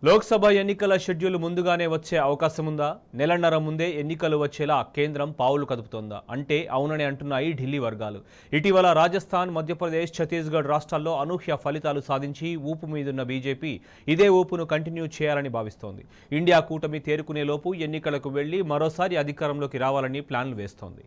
లోక్సభ ఎన్నికల షెడ్యూల్ ముందుగానే వచ్చే అవకాశం ఉందా? నెలన్నర ముందే ఎన్నికలు వచ్చేలా కేంద్రం పావులు కదుపుతోందా? అంటే అవునని అంటున్నాయి ఢిల్లీ వర్గాలు. ఇటీవల రాజస్థాన్, మధ్యప్రదేశ్, ఛత్తీస్గఢ్ రాష్ట్రాల్లో అనూహ్య ఫలితాలు సాధించి ఊపు మీదున్న బీజేపీ ఇదే ఊపును కంటిన్యూ చేయాలని భావిస్తోంది. ఇండియా కూటమి తేరుకునేలోపు ఎన్నికలకు వెళ్లి మరోసారి అధికారంలోకి రావాలని ప్లాన్లు వేస్తోంది.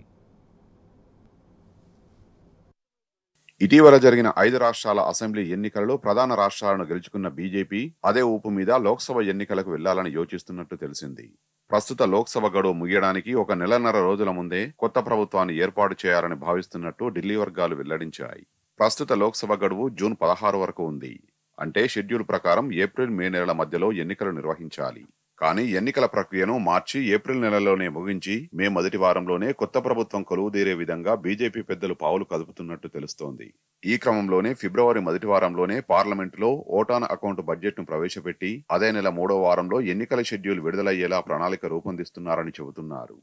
ఇటీవల జరిగిన 5 రాష్ట్రాల అసెంబ్లీ ఎన్నికలలో ప్రధాన రాష్ట్రాలను గెలుచుకున్న బీజేపీ అదే ఊపు మీద లోక్సభ ఎన్నికలకు వెళ్లాలని యోచిస్తున్నట్టు తెలిసింది. ప్రస్తుత లోక్సభ గడువు ముగియడానికి ఒక నెలన్నర రోజుల ముందే కొత్త ప్రభుత్వాన్ని ఏర్పాటు చేయాలని భావిస్తున్నట్టు ఢిల్లీ వర్గాలు వెల్లడించాయి. ప్రస్తుత లోక్సభ గడువు జూన్ 16 వరకు ఉంది. అంటే షెడ్యూల్ ప్రకారం ఏప్రిల్, మే నెలల మధ్యలో ఎన్నికలు నిర్వహించాలి. కానీ ఎన్నికల ప్రక్రియను మార్చి, ఏప్రిల్ నెలలోనే ముగించి మే మొదటి వారంలోనే కొత్త ప్రభుత్వం కొలువుదీరే విధంగా బీజేపీ పెద్దలు పావులు కదుపుతున్నట్టు తెలుస్తోంది. ఈ క్రమంలోనే ఫిబ్రవరి మొదటి వారంలోనే పార్లమెంటులో ఓటాన్ అకౌంట్ బడ్జెట్ ను ప్రవేశపెట్టి అదే నెల 3వ వారంలో ఎన్నికల షెడ్యూల్ విడుదలయ్యేలా ప్రణాళిక రూపొందిస్తున్నారని చెబుతున్నారు.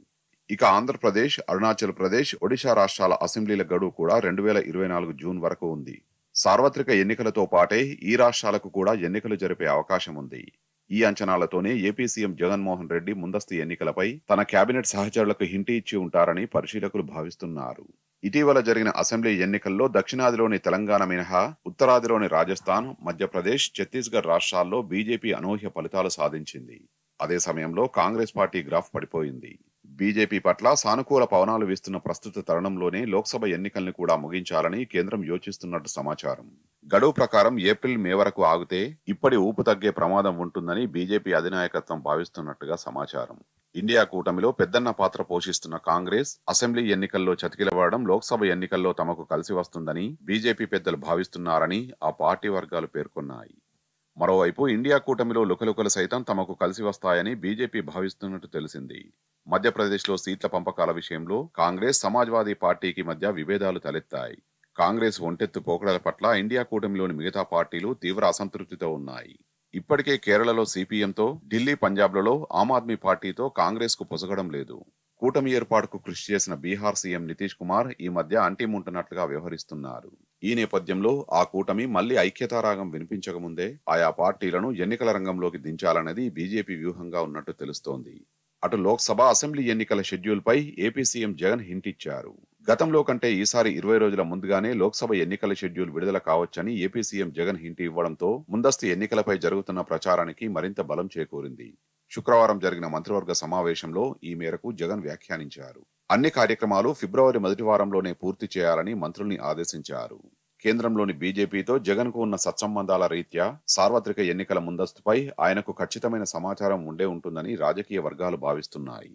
ఇక ఆంధ్రప్రదేశ్, అరుణాచల్ ప్రదేశ్, ఒడిశా రాష్ట్రాల అసెంబ్లీల గడువు కూడా 2024 జూన్ వరకు ఉంది. సార్వత్రిక ఎన్నికలతో పాటే ఈ రాష్ట్రాలకు కూడా ఎన్నికలు జరిపే అవకాశం ఉంది. ఈ అంచనాలతోనే ఏపీ సీఎం జగన్మోహన్ రెడ్డి ముందస్తు ఎన్నికలపై తన కేబినెట్ సహచరులకు హింట్ ఇచ్చి ఉంటారని పరిశీలకులు భావిస్తున్నారు. ఇటీవల జరిగిన అసెంబ్లీ ఎన్నికల్లో దక్షిణాదిలోని తెలంగాణ మినహా ఉత్తరాదిలోని రాజస్థాన్, మధ్యప్రదేశ్, ఛత్తీస్గఢ్ రాష్ట్రాల్లో బీజేపీ అనూహ్య ఫలితాలు సాధించింది. అదే సమయంలో కాంగ్రెస్ పార్టీ గ్రాఫ్ పడిపోయింది. బీజేపీ పట్ల సానుకూల పవనాలు వీస్తున్న ప్రస్తుత తరుణంలోనే లోక్సభ ఎన్నికల్ని కూడా ముగించాలని కేంద్రం యోచిస్తున్నట్టు సమాచారం. గడువు ప్రకారం ఏప్రిల్, మే వరకు ఆగితే ఇప్పటి ఊపు తగ్గే ప్రమాదం ఉంటుందని బీజేపీ అధినాయకత్వం భావిస్తున్నట్టుగా సమాచారం. ఇండియా కూటమిలో పెద్దన్న పాత్ర పోషిస్తున్న కాంగ్రెస్ అసెంబ్లీ ఎన్నికల్లో చతికిలబడడం లోక్సభ ఎన్నికల్లో తమకు కలిసి వస్తుందని బీజేపీ పెద్దలు భావిస్తున్నారని ఆ పార్టీ వర్గాలు పేర్కొన్నాయి. మరోవైపు ఇండియా కూటమిలో లుకలుకలు సైతం తమకు కలిసి వస్తాయని బీజేపీ భావిస్తున్నట్టు తెలిసింది. మధ్యప్రదేశ్లో సీట్ల పంపకాల విషయంలో కాంగ్రెస్, సమాజ్వాదీ పార్టీకి మధ్య విభేదాలు తలెత్తాయి. కాంగ్రెస్ ఒంటెత్తు పోకడల పట్ల ఇండియా కూటమిలోని మిగతా పార్టీలు తీవ్ర అసంతృప్తితో ఉన్నాయి. ఇప్పటికే కేరళలో సిపిఎంతో, ఢిల్లీ, పంజాబ్లలో ఆమ్ ఆద్మీ పార్టీతో కాంగ్రెస్ కు పొసగడం లేదు. కూటమి ఏర్పాటుకు కృషి చేసిన బీహార్ సీఎం నితీష్ కుమార్ ఈ మధ్య అంటిముంటున్నట్లుగా వ్యవహరిస్తున్నారు. ఈ నేపథ్యంలో ఆ కూటమి మళ్లీ ఐక్యతారాగం వినిపించకముందే ఆయా పార్టీలను ఎన్నికల రంగంలోకి దించాలన్నది బీజేపీ వ్యూహంగా ఉన్నట్టు తెలుస్తోంది. అటు లోక్సభ, అసెంబ్లీ ఎన్నికల షెడ్యూల్ పై ఏపీ సీఎం జగన్ హింట్ ఇచ్చారు. గతంలో కంటే ఈసారి 20 రోజుల ముందుగానే లోక్సభ ఎన్నికల షెడ్యూల్ విడుదల కావచ్చని ఏపీ సీఎం జగన్ హింట్ ఇవ్వడంతో ముందస్తు ఎన్నికలపై జరుగుతున్న ప్రచారానికి మరింత బలం చేకూరింది. శుక్రవారం జరిగిన మంత్రివర్గ సమావేశంలో ఈ మేరకు జగన్ వ్యాఖ్యానించారు. అన్ని కార్యక్రమాలు ఫిబ్రవరి మొదటి వారంలోనే పూర్తి చేయాలని మంత్రుల్ని ఆదేశించారు. కేంద్రంలోని బీజేపీతో జగన్ కు ఉన్న సత్సంబంధాల రీత్యా సార్వత్రిక ఎన్నికల ముందస్తుపై ఆయనకు ఖచ్చితమైన సమాచారం ఉండే ఉంటుందని రాజకీయ వర్గాలు భావిస్తున్నాయి.